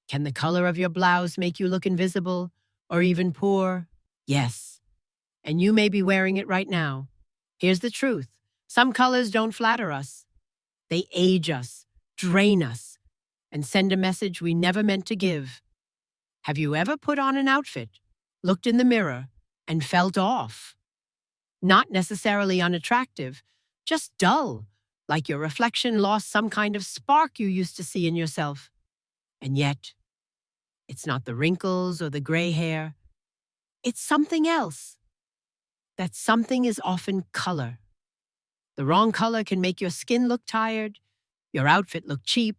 Can the color of your blouse make you look invisible or even poor? Yes, and you may be wearing it right now. Here's the truth. Some colors don't flatter us. They age us, drain us, and send a message we never meant to give. Have you ever put on an outfit, looked in the mirror, and felt off? Not necessarily unattractive, just dull, like your reflection lost some kind of spark you used to see in yourself. And yet, it's not the wrinkles or the gray hair. It's something else. That something is often color. The wrong color can make your skin look tired, your outfit look cheap,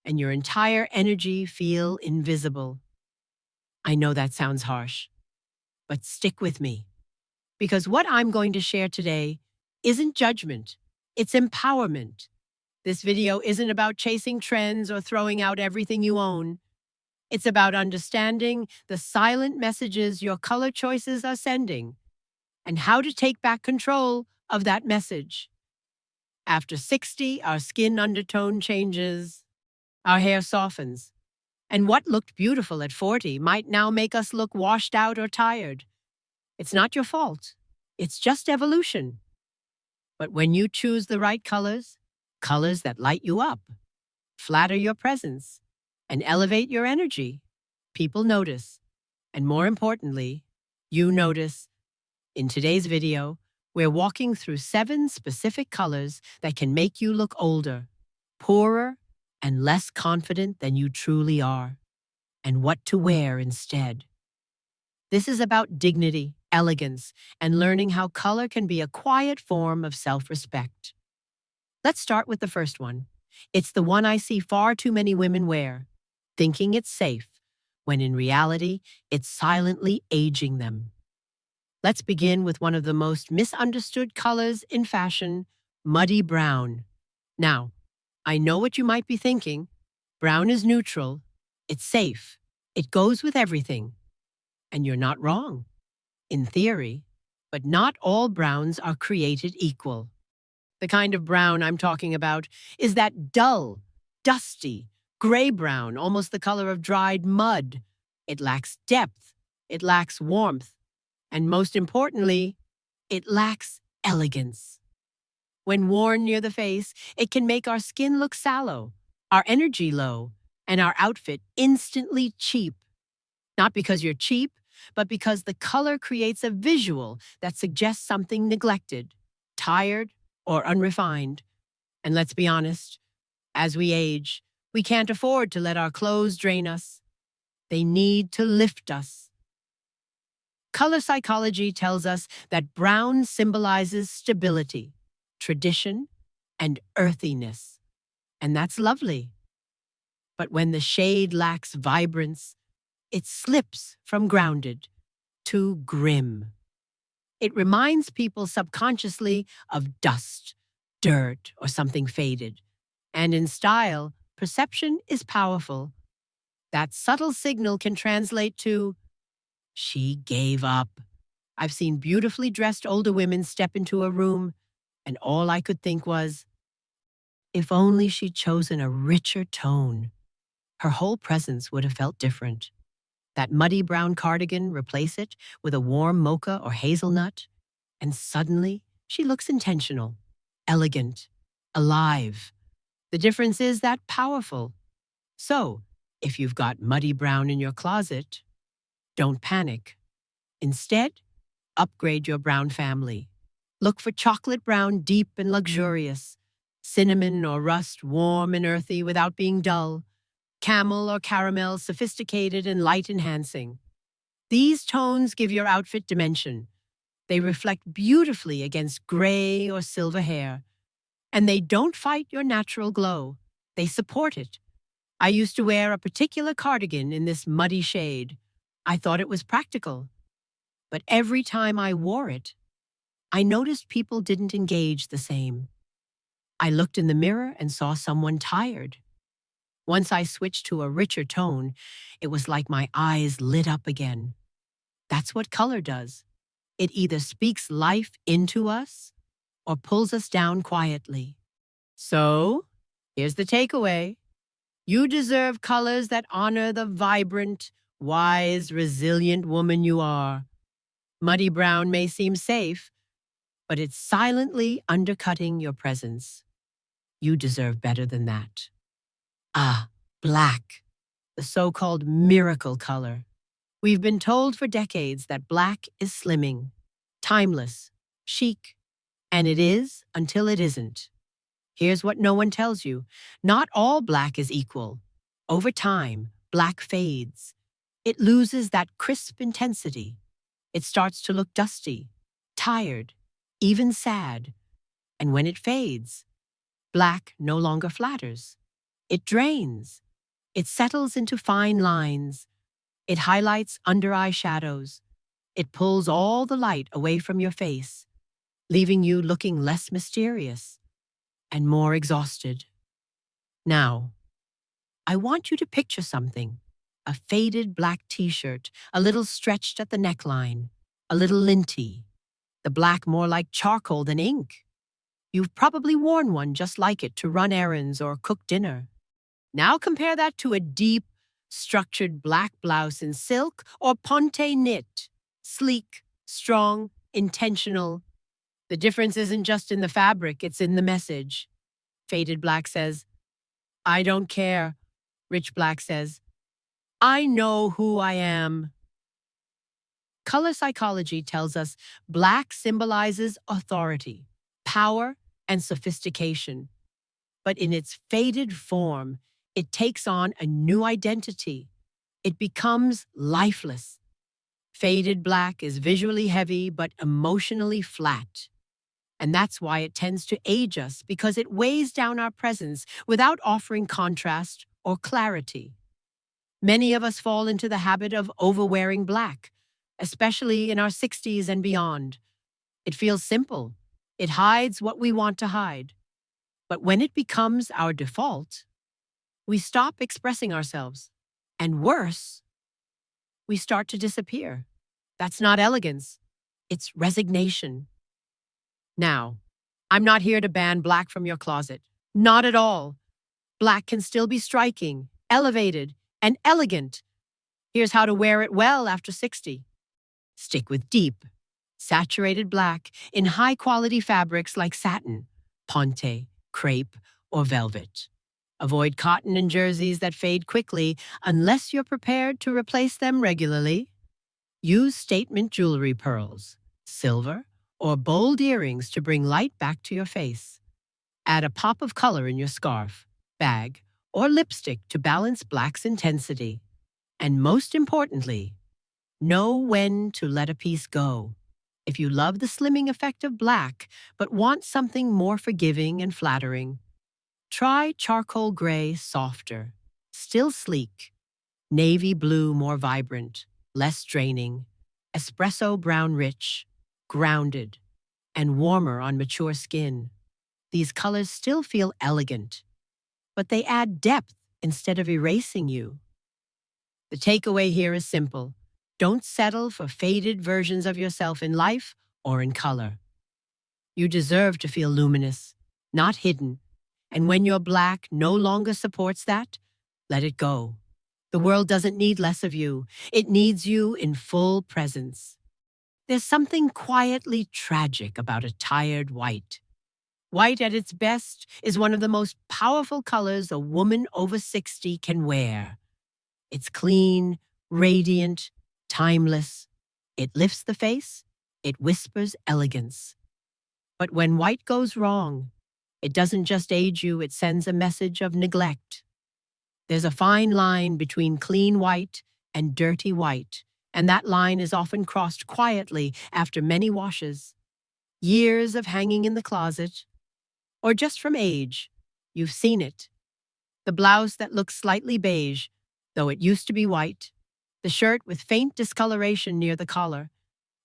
and your entire energy feel invisible. I know that sounds harsh, but stick with me. Because what I'm going to share today isn't judgment, it's empowerment. This video isn't about chasing trends or throwing out everything you own. It's about understanding the silent messages your color choices are sending and how to take back control of that message. After 60, our skin undertone changes, our hair softens, and what looked beautiful at 40 might now make us look washed out or tired. It's not your fault. It's just evolution. But when you choose the right colors, colors that light you up, flatter your presence, and elevate your energy, people notice. And more importantly, you notice. In today's video, we're walking through 7 specific colors that can make you look older, poorer, and less confident than you truly are, and what to wear instead. This is about dignity, elegance, and learning how color can be a quiet form of self-respect. Let's start with the first one. It's the one I see far too many women wear, thinking it's safe, when in reality, it's silently aging them. Let's begin with one of the most misunderstood colors in fashion, muddy brown. Now, I know what you might be thinking. Brown is neutral. It's safe. It goes with everything. And you're not wrong, in theory, but not all browns are created equal. The kind of brown I'm talking about is that dull, dusty, gray brown, almost the color of dried mud. It lacks depth. It lacks warmth. And most importantly, it lacks elegance. When worn near the face, it can make our skin look sallow, our energy low, and our outfit instantly cheap. Not because you're cheap, but because the color creates a visual that suggests something neglected, tired, or unrefined. And let's be honest, as we age, we can't afford to let our clothes drain us. They need to lift us. Color psychology tells us that brown symbolizes stability, tradition, and earthiness. And that's lovely. But when the shade lacks vibrance, it slips from grounded to grim. It reminds people subconsciously of dust, dirt, or something faded. And in style, perception is powerful. That subtle signal can translate to, she gave up. I've seen beautifully dressed older women step into a room, and all I could think was, if only she'd chosen a richer tone, her whole presence would have felt different. That muddy brown cardigan, replace it with a warm mocha or hazelnut, and suddenly she looks intentional, elegant, alive. The difference is that powerful. So, if you've got muddy brown in your closet, don't panic. Instead, upgrade your brown family. Look for chocolate brown, deep and luxurious, cinnamon or rust, warm and earthy without being dull, camel or caramel, sophisticated and light-enhancing. These tones give your outfit dimension. They reflect beautifully against gray or silver hair, and they don't fight your natural glow. They support it. I used to wear a particular cardigan in this muddy shade. I thought it was practical. But every time I wore it, I noticed people didn't engage the same. I looked in the mirror and saw someone tired. Once I switched to a richer tone, it was like my eyes lit up again. That's what color does. It either speaks life into us or pulls us down quietly. So, here's the takeaway. You deserve colors that honor the vibrant, wise, resilient woman you are. Muddy brown may seem safe, but it's silently undercutting your presence. You deserve better than that. Ah, black, the so-called miracle color. We've been told for decades that black is slimming, timeless, chic, and it is until it isn't. Here's what no one tells you. Not all black is equal. Over time, black fades. It loses that crisp intensity. It starts to look dusty, tired, even sad. And when it fades, black no longer flatters. It drains. It settles into fine lines. It highlights under eye shadows. It pulls all the light away from your face, leaving you looking less mysterious and more exhausted. Now, I want you to picture something. A faded black t-shirt, a little stretched at the neckline, a little linty, the black more like charcoal than ink. You've probably worn one just like it to run errands or cook dinner. Now compare that to a deep, structured black blouse in silk or ponte knit. Sleek, strong, intentional. The difference isn't just in the fabric, it's in the message. Faded black says, I don't care. Rich black says, I know who I am. Color psychology tells us black symbolizes authority, power, and sophistication. But in its faded form, it takes on a new identity. It becomes lifeless. Faded black is visually heavy but emotionally flat. And that's why it tends to age us, because it weighs down our presence without offering contrast or clarity. Many of us fall into the habit of overwearing black, especially in our 60s and beyond. It feels simple. It hides what we want to hide. But when it becomes our default, we stop expressing ourselves. And worse, we start to disappear. That's not elegance. It's resignation. Now, I'm not here to ban black from your closet. Not at all. Black can still be striking, elevated, and elegant. Here's how to wear it well after 60. Stick with deep, saturated black in high-quality fabrics like satin, ponte, crepe, or velvet. Avoid cotton and jerseys that fade quickly unless you're prepared to replace them regularly. Use statement jewelry pearls, silver, or bold earrings to bring light back to your face. Add a pop of color in your scarf, bag, or lipstick to balance black's intensity. And most importantly, know when to let a piece go. If you love the slimming effect of black but want something more forgiving and flattering, try charcoal gray softer, still sleek, navy blue more vibrant, less draining, espresso brown rich, grounded, and warmer on mature skin. These colors still feel elegant, but they add depth instead of erasing you. The takeaway here is simple. Don't settle for faded versions of yourself in life or in color. You deserve to feel luminous, not hidden. And when your black no longer supports that, let it go. The world doesn't need less of you. It needs you in full presence. There's something quietly tragic about a tired white. White at its best is one of the most powerful colors a woman over 60 can wear. It's clean, radiant, timeless. It lifts the face. It whispers elegance. But when white goes wrong, it doesn't just age you, it sends a message of neglect. There's a fine line between clean white and dirty white, and that line is often crossed quietly after many washes. Years of hanging in the closet, or just from age, you've seen it. The blouse that looks slightly beige, though it used to be white. The shirt with faint discoloration near the collar.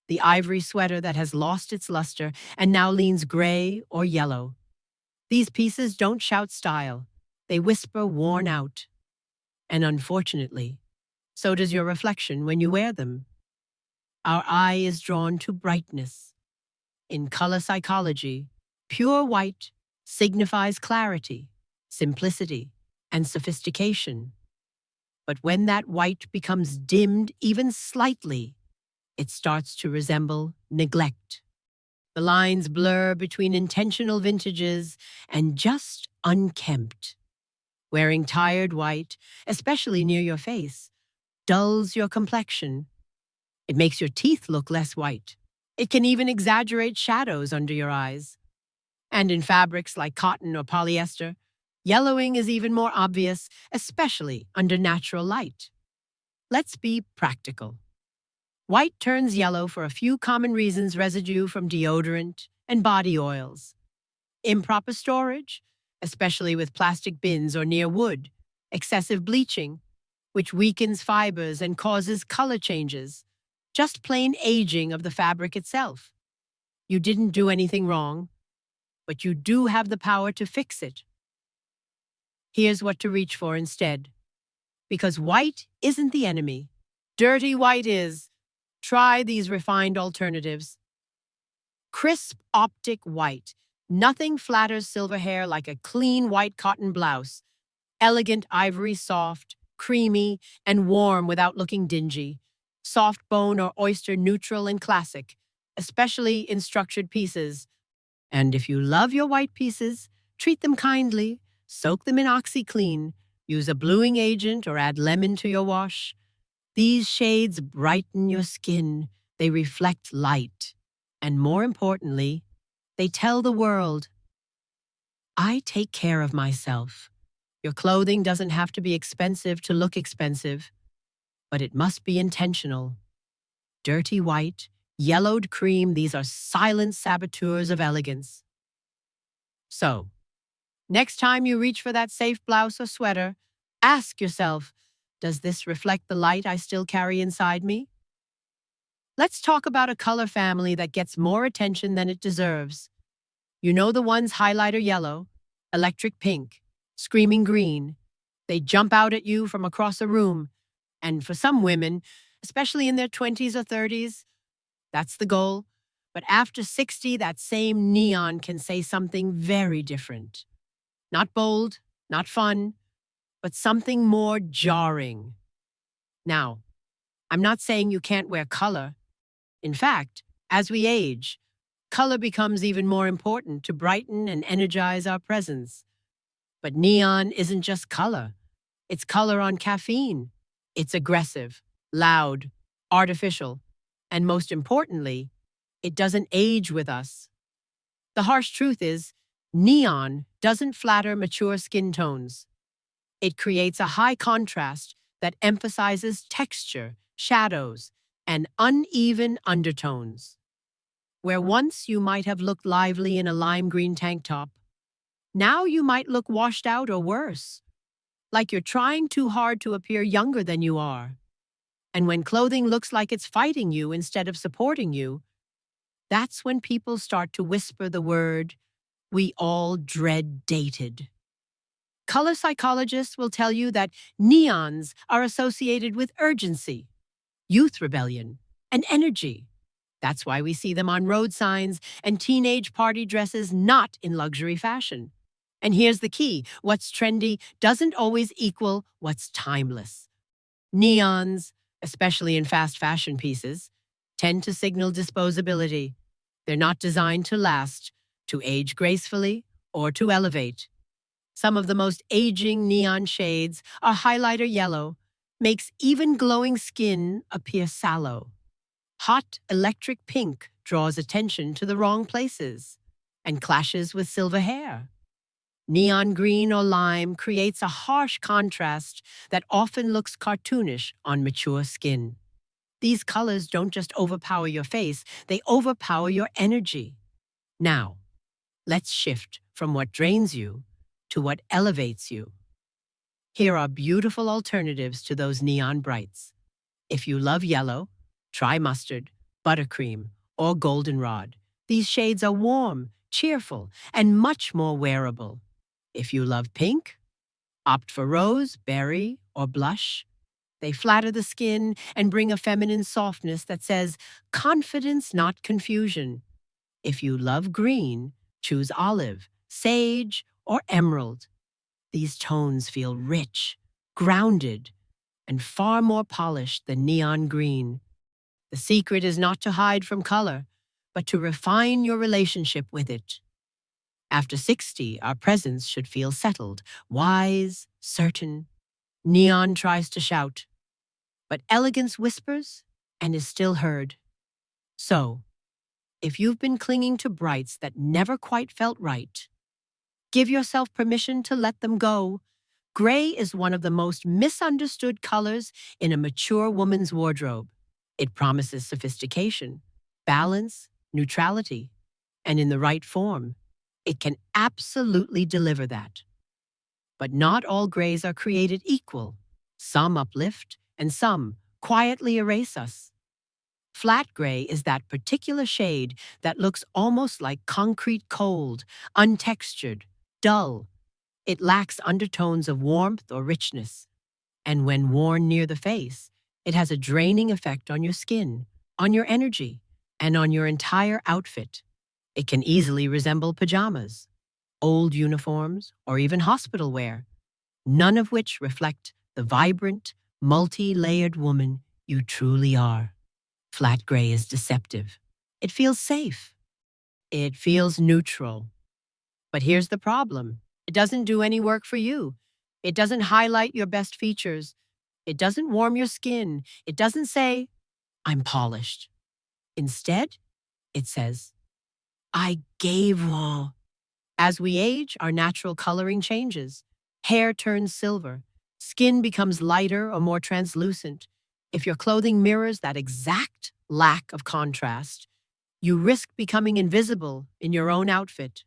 The ivory sweater that has lost its luster and now leans gray or yellow. These pieces don't shout style. They whisper worn out. And unfortunately, so does your reflection when you wear them. Our eye is drawn to brightness. In color psychology, pure white signifies clarity, simplicity, and sophistication. But when that white becomes dimmed even slightly, it starts to resemble neglect. The lines blur between intentional vintages and just unkempt. Wearing tired white, especially near your face, dulls your complexion. It makes your teeth look less white. It can even exaggerate shadows under your eyes. And in fabrics like cotton or polyester, yellowing is even more obvious, especially under natural light. Let's be practical. White turns yellow for a few common reasons: residue from deodorant and body oils, improper storage, especially with plastic bins or near wood, excessive bleaching, which weakens fibers and causes color changes, just plain aging of the fabric itself. You didn't do anything wrong, but you do have the power to fix it. Here's what to reach for instead. Because white isn't the enemy. Dirty white is. Try these refined alternatives. Crisp optic white. Nothing flatters silver hair like a clean white cotton blouse. Elegant ivory soft, creamy, and warm without looking dingy. Soft bone or oyster neutral and classic, especially in structured pieces. And if you love your white pieces, treat them kindly, soak them in OxyClean, use a bluing agent or add lemon to your wash. These shades brighten your skin, they reflect light, and more importantly, they tell the world, I take care of myself. Your clothing doesn't have to be expensive to look expensive, but it must be intentional. Dirty white, yellowed cream, these are silent saboteurs of elegance. So, next time you reach for that safe blouse or sweater, ask yourself, does this reflect the light I still carry inside me? Let's talk about a color family that gets more attention than it deserves. You know the ones: highlighter yellow, electric pink, screaming green. They jump out at you from across a room. And for some women, especially in their 20s or 30s, that's the goal. But after 60, that same neon can say something very different. Not bold, not fun, but something more jarring. Now, I'm not saying you can't wear color. In fact, as we age, color becomes even more important to brighten and energize our presence. But neon isn't just color. It's color on caffeine. It's aggressive, loud, artificial, and most importantly, it doesn't age with us. The harsh truth is, neon doesn't flatter mature skin tones. It creates a high contrast that emphasizes texture, shadows, and uneven undertones. Where once you might have looked lively in a lime green tank top, now you might look washed out or worse, like you're trying too hard to appear younger than you are. And when clothing looks like it's fighting you instead of supporting you, that's when people start to whisper the word we all dread: dated. Color psychologists will tell you that neons are associated with urgency, youth rebellion, and energy. That's why we see them on road signs and teenage party dresses, not in luxury fashion. And here's the key: what's trendy doesn't always equal what's timeless. Neons, especially in fast fashion pieces, tend to signal disposability. They're not designed to last, to age gracefully, or to elevate. Some of the most aging neon shades are highlighter yellow, makes even glowing skin appear sallow. Hot electric pink draws attention to the wrong places and clashes with silver hair. Neon green or lime creates a harsh contrast that often looks cartoonish on mature skin. These colors don't just overpower your face, they overpower your energy. Now, let's shift from what drains you to what elevates you. Here are beautiful alternatives to those neon brights. If you love yellow, try mustard, buttercream, or goldenrod. These shades are warm, cheerful, and much more wearable. If you love pink, opt for rose, berry, or blush. They flatter the skin and bring a feminine softness that says confidence, not confusion. If you love green, choose olive, sage, or emerald. These tones feel rich, grounded, and far more polished than neon green. The secret is not to hide from color, but to refine your relationship with it. After 60, our presence should feel settled, wise, certain. Neon tries to shout, but elegance whispers and is still heard. So, if you've been clinging to brights that never quite felt right, give yourself permission to let them go. Gray is one of the most misunderstood colors in a mature woman's wardrobe. It promises sophistication, balance, neutrality, and in the right form, it can absolutely deliver that. But not all grays are created equal. Some uplift, and some quietly erase us. Flat gray is that particular shade that looks almost like concrete cold, untextured, dull. It lacks undertones of warmth or richness. And when worn near the face, it has a draining effect on your skin, on your energy, and on your entire outfit. It can easily resemble pajamas, old uniforms, or even hospital wear, none of which reflect the vibrant, multi-layered woman you truly are. Flat gray is deceptive. It feels safe. It feels neutral. But here's the problem. It doesn't do any work for you. It doesn't highlight your best features. It doesn't warm your skin. It doesn't say, I'm polished. Instead, it says, I gave all. As we age, our natural coloring changes. Hair turns silver. Skin becomes lighter or more translucent. If your clothing mirrors that exact lack of contrast, you risk becoming invisible in your own outfit.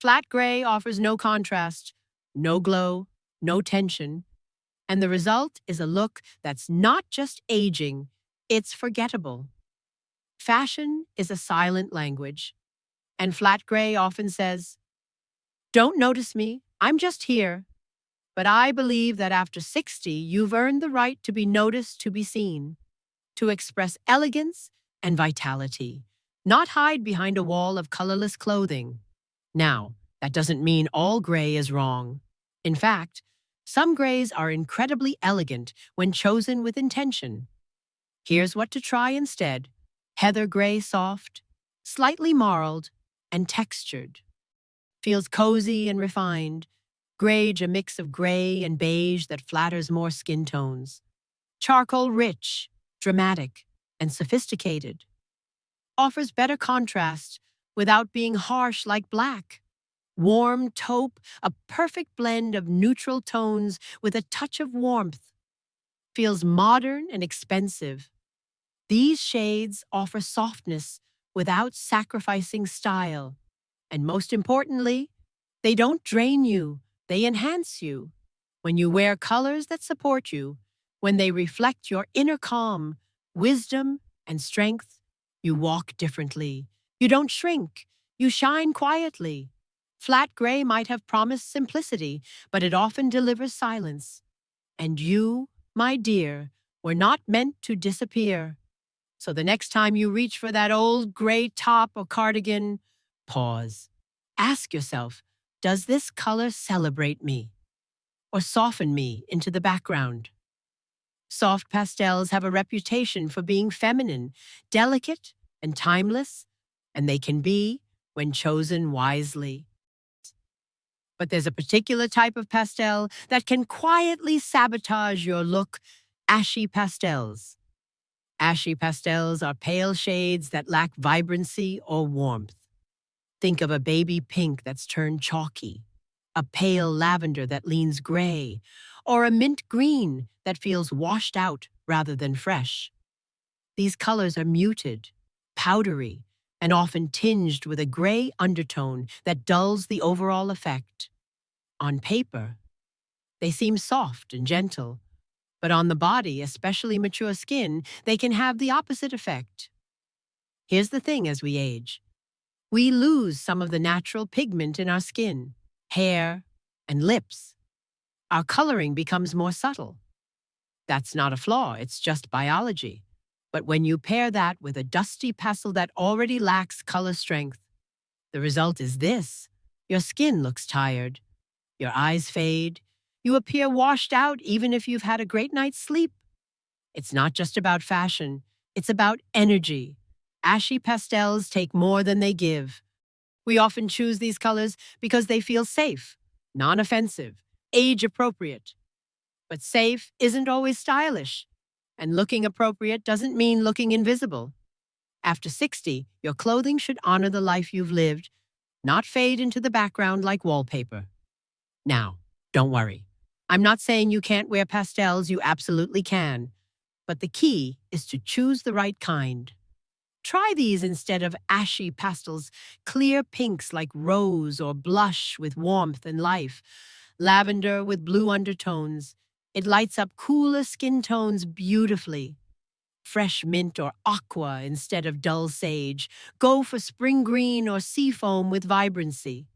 Flat gray offers no contrast, no glow, no tension, and the result is a look that's not just aging, it's forgettable. Fashion is a silent language, and flat gray often says, don't notice me, I'm just here. But I believe that after 60, you've earned the right to be noticed, to be seen, to express elegance and vitality, not hide behind a wall of colorless clothing. Now, that doesn't mean all gray is wrong. In fact, some grays are incredibly elegant when chosen with intention. Here's what to try instead. Heather gray soft, slightly marled, and textured. Feels cozy and refined. Grage, a mix of gray and beige that flatters more skin tones. Charcoal rich, dramatic, and sophisticated. Offers better contrast without being harsh like black. Warm taupe, a perfect blend of neutral tones with a touch of warmth. Feels modern and expensive. These shades offer softness without sacrificing style. And most importantly, they don't drain you, they enhance you. When you wear colors that support you, when they reflect your inner calm, wisdom, and strength, you walk differently. You don't shrink, you shine quietly. Flat gray might have promised simplicity, but it often delivers silence. And you, my dear, were not meant to disappear. So the next time you reach for that old gray top or cardigan, pause. Ask yourself, does this color celebrate me or soften me into the background? Soft pastels have a reputation for being feminine, delicate, and timeless, and they can be when chosen wisely. But there's a particular type of pastel that can quietly sabotage your look, ashy pastels. Ashy pastels are pale shades that lack vibrancy or warmth. Think of a baby pink that's turned chalky, a pale lavender that leans gray, or a mint green that feels washed out rather than fresh. These colors are muted, powdery, and often tinged with a gray undertone that dulls the overall effect. On paper, they seem soft and gentle, but on the body, especially mature skin, they can have the opposite effect. Here's the thing: as we age, we lose some of the natural pigment in our skin, hair, and lips. Our coloring becomes more subtle. That's not a flaw, it's just biology. But when you pair that with a dusty pastel that already lacks color strength, the result is this. Your skin looks tired. Your eyes fade. You appear washed out even if you've had a great night's sleep. It's not just about fashion, it's about energy. Ashy pastels take more than they give. We often choose these colors because they feel safe, non offensive, age appropriate. But safe isn't always stylish, and looking appropriate doesn't mean looking invisible. After 60, your clothing should honor the life you've lived, not fade into the background like wallpaper. Now, don't worry. I'm not saying you can't wear pastels, you absolutely can. But the key is to choose the right kind. Try these instead of ashy pastels, clear pinks like rose or blush with warmth and life, lavender with blue undertones. It lights up cooler skin tones beautifully. Fresh mint or aqua instead of dull sage. Go for spring green or seafoam with vibrancy.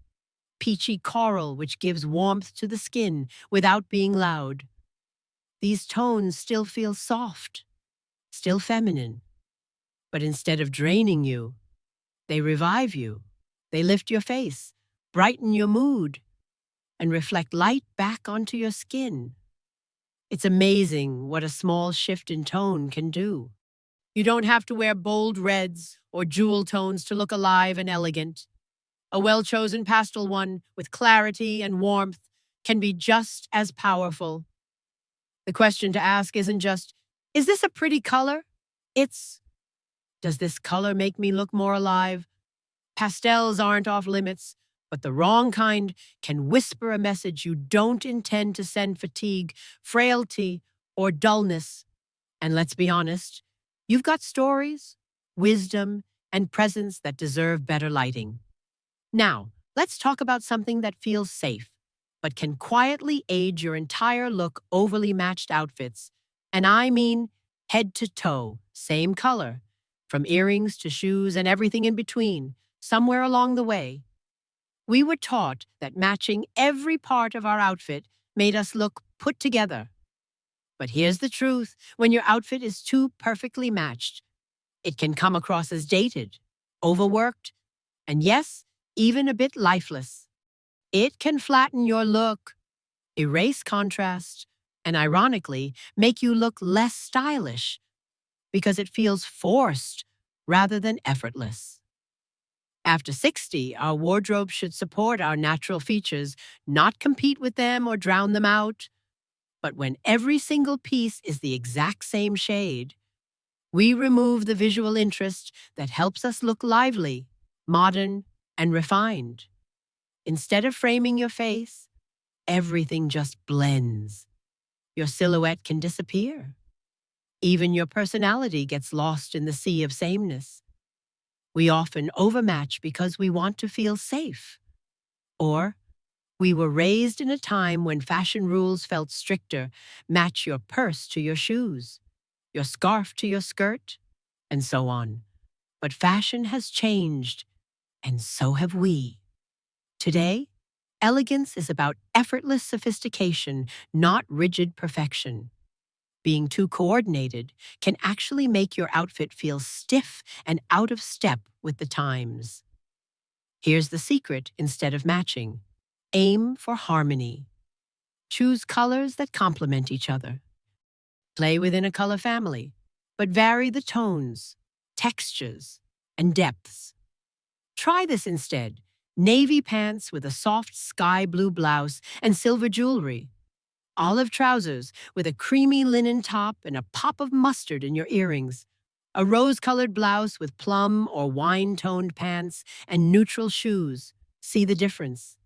Peachy coral, which gives warmth to the skin without being loud. These tones still feel soft, still feminine. But instead of draining you, they revive you. They lift your face, brighten your mood, and reflect light back onto your skin. It's amazing what a small shift in tone can do. You don't have to wear bold reds or jewel tones to look alive and elegant. A well-chosen pastel one with clarity and warmth can be just as powerful. The question to ask isn't just, is this a pretty color? It's, does this color make me look more alive? Pastels aren't off limits, but the wrong kind can whisper a message you don't intend to send: fatigue, frailty, or dullness. And let's be honest, you've got stories, wisdom, and presence that deserve better lighting. Now, let's talk about something that feels safe, but can quietly age your entire look: overly matched outfits. And I mean head to toe, same color, from earrings to shoes and everything in between. Somewhere along the way, we were taught that matching every part of our outfit made us look put together. But here's the truth: when your outfit is too perfectly matched, it can come across as dated, overworked, and yes, even a bit lifeless. It can flatten your look, erase contrast, and ironically, make you look less stylish because it feels forced rather than effortless. After 60, our wardrobe should support our natural features, not compete with them or drown them out. But when every single piece is the exact same shade, we remove the visual interest that helps us look lively, modern, and refined. Instead of framing your face, everything just blends. Your silhouette can disappear. Even your personality gets lost in the sea of sameness. We often overmatch because we want to feel safe. Or we were raised in a time when fashion rules felt stricter: match your purse to your shoes, your scarf to your skirt, and so on. But fashion has changed, and so have we. Today, elegance is about effortless sophistication, not rigid perfection. Being too coordinated can actually make your outfit feel stiff and out of step with the times. Here's the secret: instead of matching, aim for harmony. Choose colors that complement each other. Play within a color family, but vary the tones, textures, and depths. Try this instead: navy pants with a soft sky blue blouse and silver jewelry. Olive trousers with a creamy linen top and a pop of mustard in your earrings. A rose-colored blouse with plum or wine-toned pants and neutral shoes. See the difference?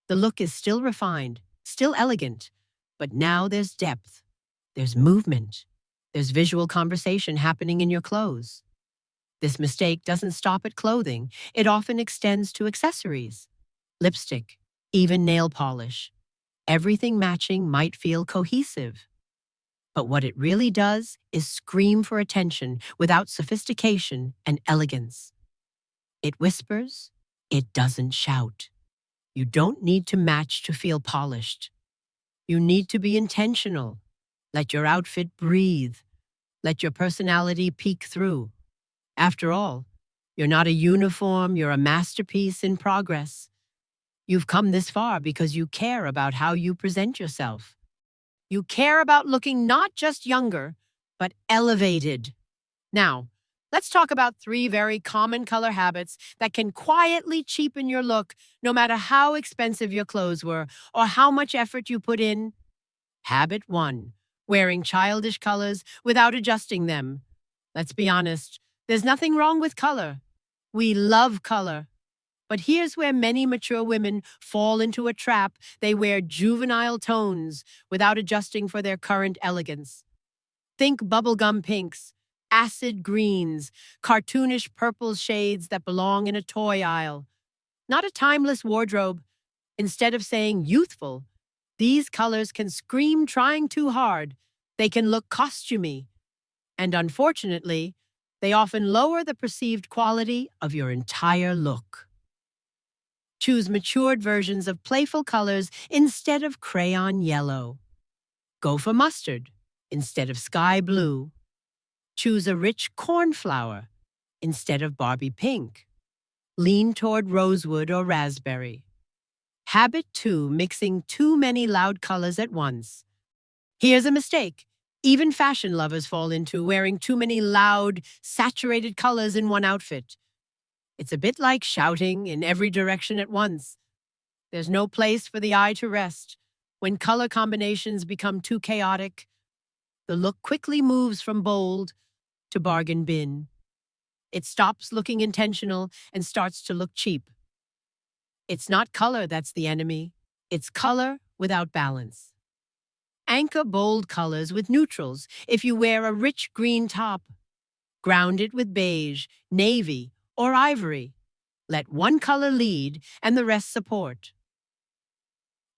The look is still refined, still elegant, but now there's depth, there's movement, there's visual conversation happening in your clothes. This mistake doesn't stop at clothing. It often extends to accessories, lipstick, even nail polish. Everything matching might feel cohesive, but what it really does is scream for attention without sophistication and elegance. It whispers, it doesn't shout. You don't need to match to feel polished. You need to be intentional. Let your outfit breathe. Let your personality peek through. After all, you're not a uniform, you're a masterpiece in progress. You've come this far because you care about how you present yourself. You care about looking not just younger, but elevated. Now, let's talk about three very common color habits that can quietly cheapen your look no matter how expensive your clothes were or how much effort you put in. Habit 1: wearing childish colors without adjusting them. Let's be honest, there's nothing wrong with color. We love color. But here's where many mature women fall into a trap. They wear juvenile tones without adjusting for their current elegance. Think bubblegum pinks, acid greens, cartoonish purple shades that belong in a toy aisle. Not a timeless wardrobe. Instead of saying youthful, these colors can scream trying too hard. They can look costumey. And unfortunately, they often lower the perceived quality of your entire look. Choose matured versions of playful colors instead of crayon yellow. Go for mustard instead of sky blue. Choose a rich cornflower instead of Barbie pink. Lean toward rosewood or raspberry. Habit 2: mixing too many loud colors at once. Here's a mistake even fashion lovers fall into: wearing too many loud, saturated colors in one outfit. It's a bit like shouting in every direction at once. There's no place for the eye to rest. When color combinations become too chaotic, the look quickly moves from bold to bargain bin. It stops looking intentional and starts to look cheap. It's not color that's the enemy. It's color without balance. Anchor bold colors with neutrals. If you wear a rich green top, ground it with beige, navy, or ivory. Let one color lead and the rest support.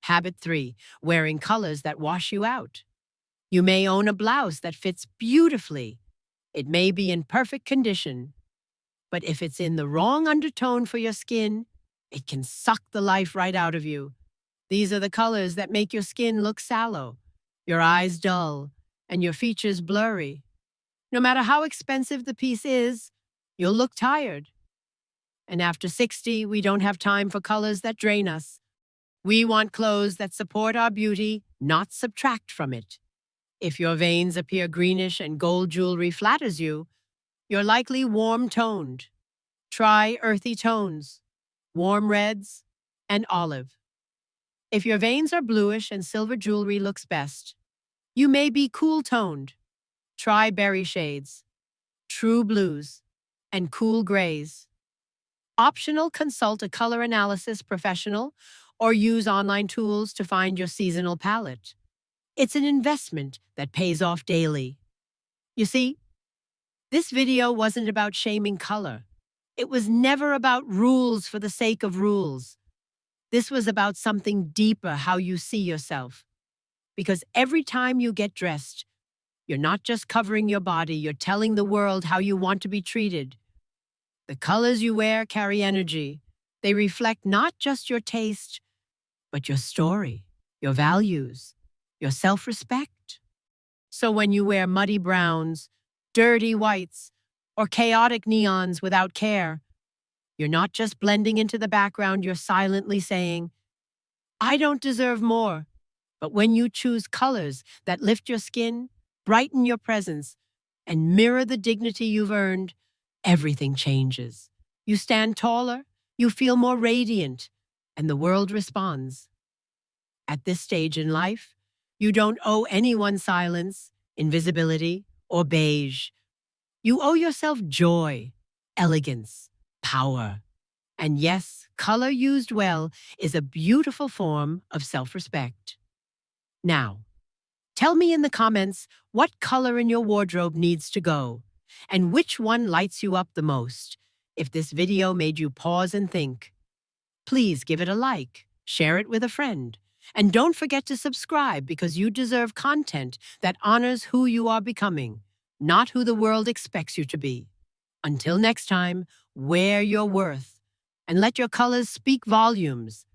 Habit 3: wearing colors that wash you out. You may own a blouse that fits beautifully. It may be in perfect condition, but if it's in the wrong undertone for your skin, it can suck the life right out of you. These are the colors that make your skin look sallow, your eyes dull, and your features blurry. No matter how expensive the piece is, you'll look tired. And after 60, we don't have time for colors that drain us. We want clothes that support our beauty, not subtract from it. If your veins appear greenish and gold jewelry flatters you, you're likely warm-toned. Try earthy tones, warm reds, and olive. If your veins are bluish and silver jewelry looks best, you may be cool-toned. Try berry shades, true blues, and cool grays. Optional: consult a color analysis professional or use online tools to find your seasonal palette. It's an investment that pays off daily. You see, this video wasn't about shaming color. It was never about rules for the sake of rules. This was about something deeper: how you see yourself. Because every time you get dressed, you're not just covering your body, you're telling the world how you want to be treated. The colors you wear carry energy. They reflect not just your taste, but your story, your values, your self-respect. So when you wear muddy browns, dirty whites, or chaotic neons without care, you're not just blending into the background, you're silently saying, I don't deserve more. But when you choose colors that lift your skin, brighten your presence, and mirror the dignity you've earned, everything changes. You stand taller, you feel more radiant, and the world responds. At this stage in life, you don't owe anyone silence, invisibility, or beige. You owe yourself joy, elegance, power. And yes, color used well is a beautiful form of self-respect. Now, tell me in the comments what color in your wardrobe needs to go, and which one lights you up the most. If this video made you pause and think, please give it a like, share it with a friend, and don't forget to subscribe, because you deserve content that honors who you are becoming, not who the world expects you to be. Until next time, wear your worth and let your colors speak volumes.